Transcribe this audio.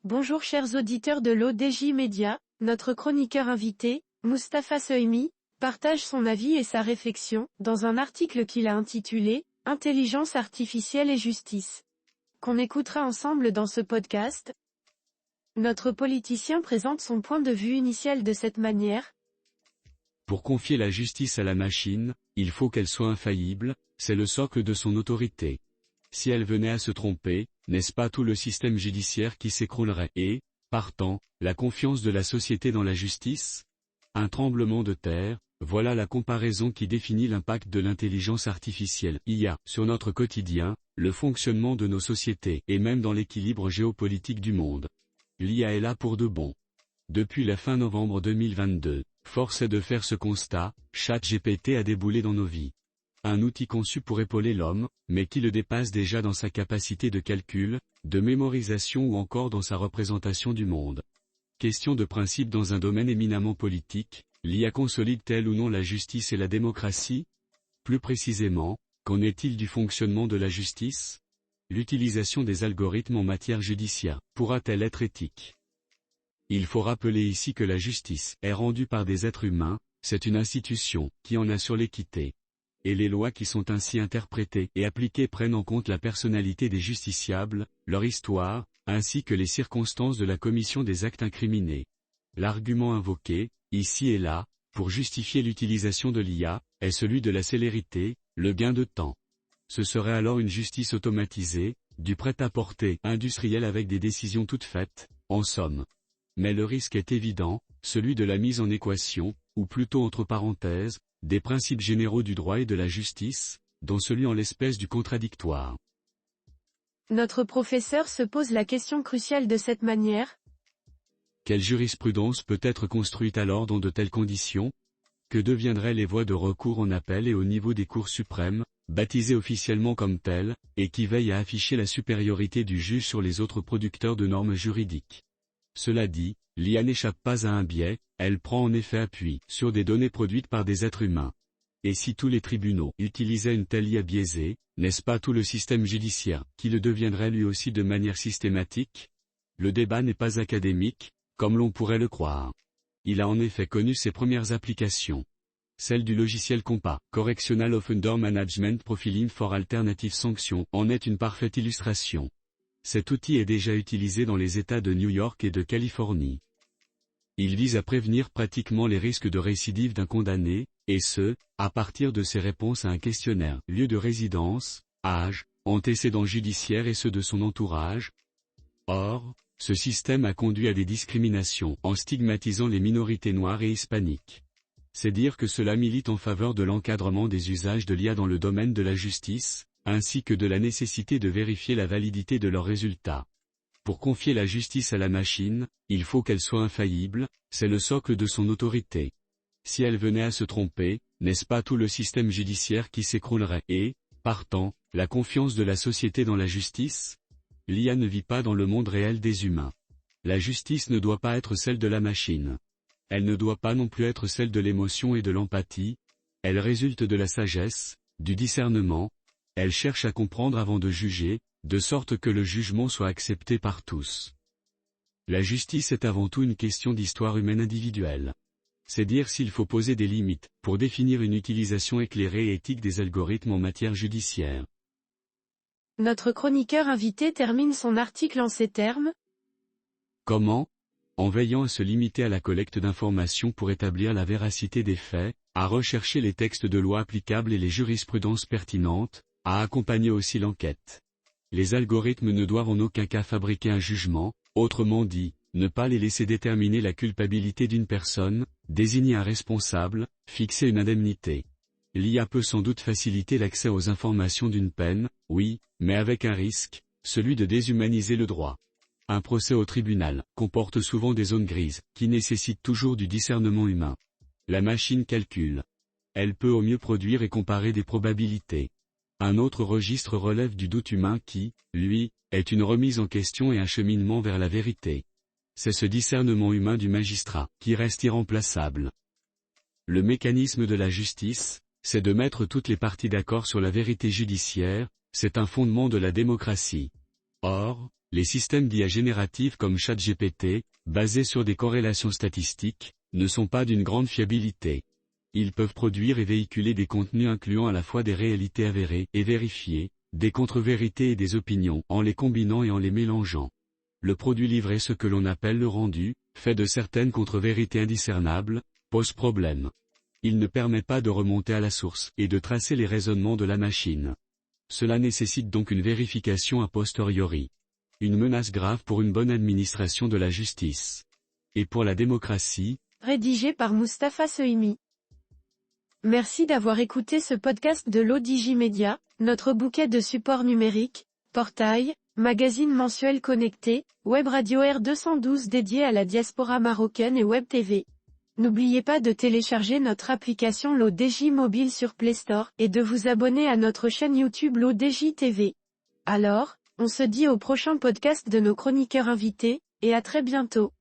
Bonjour chers auditeurs de l'ODJ Média, notre chroniqueur invité, Mustapha Sohimi, partage son avis et sa réflexion, dans un article qu'il a intitulé « Intelligence artificielle et justice », qu'on écoutera ensemble dans ce podcast. Notre politicien présente son point de vue initial de cette manière. Pour confier la justice à la machine, il faut qu'elle soit infaillible, c'est le socle de son autorité. Si elle venait à se tromper, n'est-ce pas tout le système judiciaire qui s'écroulerait et, partant, la confiance de la société dans la justice? Un tremblement de terre, voilà la comparaison qui définit l'impact de l'intelligence artificielle (IA) sur notre quotidien, le fonctionnement de nos sociétés et même dans l'équilibre géopolitique du monde. L'IA est là pour de bon. Depuis la fin novembre 2022, force est de faire ce constat, ChatGPT a déboulé dans nos vies. Un outil conçu pour épauler l'homme, mais qui le dépasse déjà dans sa capacité de calcul, de mémorisation ou encore dans sa représentation du monde. Question de principe dans un domaine éminemment politique, l'IA consolide-t-elle ou non la justice et la démocratie? Plus précisément, qu'en est-il du fonctionnement de la justice? L'utilisation des algorithmes en matière judiciaire pourra-t-elle être éthique? Il faut rappeler ici que la justice est rendue par des êtres humains, c'est une institution qui en assure l'équité. Et les lois qui sont ainsi interprétées et appliquées prennent en compte la personnalité des justiciables, leur histoire, ainsi que les circonstances de la commission des actes incriminés. L'argument invoqué, ici et là, pour justifier l'utilisation de l'IA, est celui de la célérité, le gain de temps. Ce serait alors une justice automatisée, du prêt-à-porter industriel avec des décisions toutes faites, en somme. Mais le risque est évident, celui de la mise en équation, ou plutôt entre parenthèses, des principes généraux du droit et de la justice, dont celui en l'espèce du contradictoire. Notre professeur se pose la question cruciale de cette manière. Quelle jurisprudence peut être construite alors dans de telles conditions? Que deviendraient les voies de recours en appel et au niveau des cours suprêmes, baptisées officiellement comme telles, et qui veillent à afficher la supériorité du juge sur les autres producteurs de normes juridiques? Cela dit, l'IA n'échappe pas à un biais, elle prend en effet appui sur des données produites par des êtres humains. Et si tous les tribunaux utilisaient une telle IA biaisée, n'est-ce pas tout le système judiciaire qui le deviendrait lui aussi de manière systématique? Le débat n'est pas académique, comme l'on pourrait le croire. Il a en effet connu ses premières applications. Celle du logiciel COMPA, Correctional Offender Management Profiling for Alternative Sanctions, en est une parfaite illustration. Cet outil est déjà utilisé dans les États de New York et de Californie. Il vise à prévenir pratiquement les risques de récidive d'un condamné, et ce, à partir de ses réponses à un questionnaire, lieu de résidence, âge, antécédents judiciaires et ceux de son entourage. Or, ce système a conduit à des discriminations en stigmatisant les minorités noires et hispaniques. C'est dire que cela milite en faveur de l'encadrement des usages de l'IA dans le domaine de la justice, ainsi que de la nécessité de vérifier la validité de leurs résultats. Pour confier la justice à la machine, il faut qu'elle soit infaillible, c'est le socle de son autorité. Si elle venait à se tromper, n'est-ce pas tout le système judiciaire qui s'écroulerait et, partant, la confiance de la société dans la justice? L'IA ne vit pas dans le monde réel des humains. La justice ne doit pas être celle de la machine. Elle ne doit pas non plus être celle de l'émotion et de l'empathie. Elle résulte de la sagesse, du discernement. Elle cherche à comprendre avant de juger, de sorte que le jugement soit accepté par tous. La justice est avant tout une question d'histoire humaine individuelle. C'est dire s'il faut poser des limites, pour définir une utilisation éclairée et éthique des algorithmes en matière judiciaire. Notre chroniqueur invité termine son article en ces termes. Comment? En veillant à se limiter à la collecte d'informations pour établir la véracité des faits, à rechercher les textes de loi applicables et les jurisprudences pertinentes, à accompagner aussi l'enquête. Les algorithmes ne doivent en aucun cas fabriquer un jugement, autrement dit, ne pas les laisser déterminer la culpabilité d'une personne, désigner un responsable, fixer une indemnité. L'IA peut sans doute faciliter l'accès aux informations d'une peine, oui, mais avec un risque, celui de déshumaniser le droit. Un procès au tribunal comporte souvent des zones grises, qui nécessitent toujours du discernement humain. La machine calcule. Elle peut au mieux produire et comparer des probabilités. Un autre registre relève du doute humain qui, lui, est une remise en question et un cheminement vers la vérité. C'est ce discernement humain du magistrat qui reste irremplaçable. Le mécanisme de la justice, c'est de mettre toutes les parties d'accord sur la vérité judiciaire, c'est un fondement de la démocratie. Or, Les systèmes d'IA génératifs comme ChatGPT, basés sur des corrélations statistiques, ne sont pas d'une grande fiabilité. Ils peuvent produire et véhiculer des contenus incluant à la fois des réalités avérées et vérifiées, des contre-vérités et des opinions, en les combinant et en les mélangeant. Le produit livré, ce que l'on appelle le rendu, fait de certaines contre-vérités indiscernables, pose problème. Il ne permet pas de remonter à la source et de tracer les raisonnements de la machine. Cela nécessite donc une vérification a posteriori. Une menace grave pour une bonne administration de la justice. Et pour la démocratie. Rédigé par Mustapha Sohimi. Merci d'avoir écouté ce podcast de l'ODigiMedia, notre bouquet de supports numériques, portail, magazine mensuel connecté, web radio R212 dédié à la diaspora marocaine et web TV. N'oubliez pas de télécharger notre application l'ODigi mobile sur Play Store et de vous abonner à notre chaîne YouTube l'ODigi TV. Alors, on se dit au prochain podcast de nos chroniqueurs invités, et à très bientôt.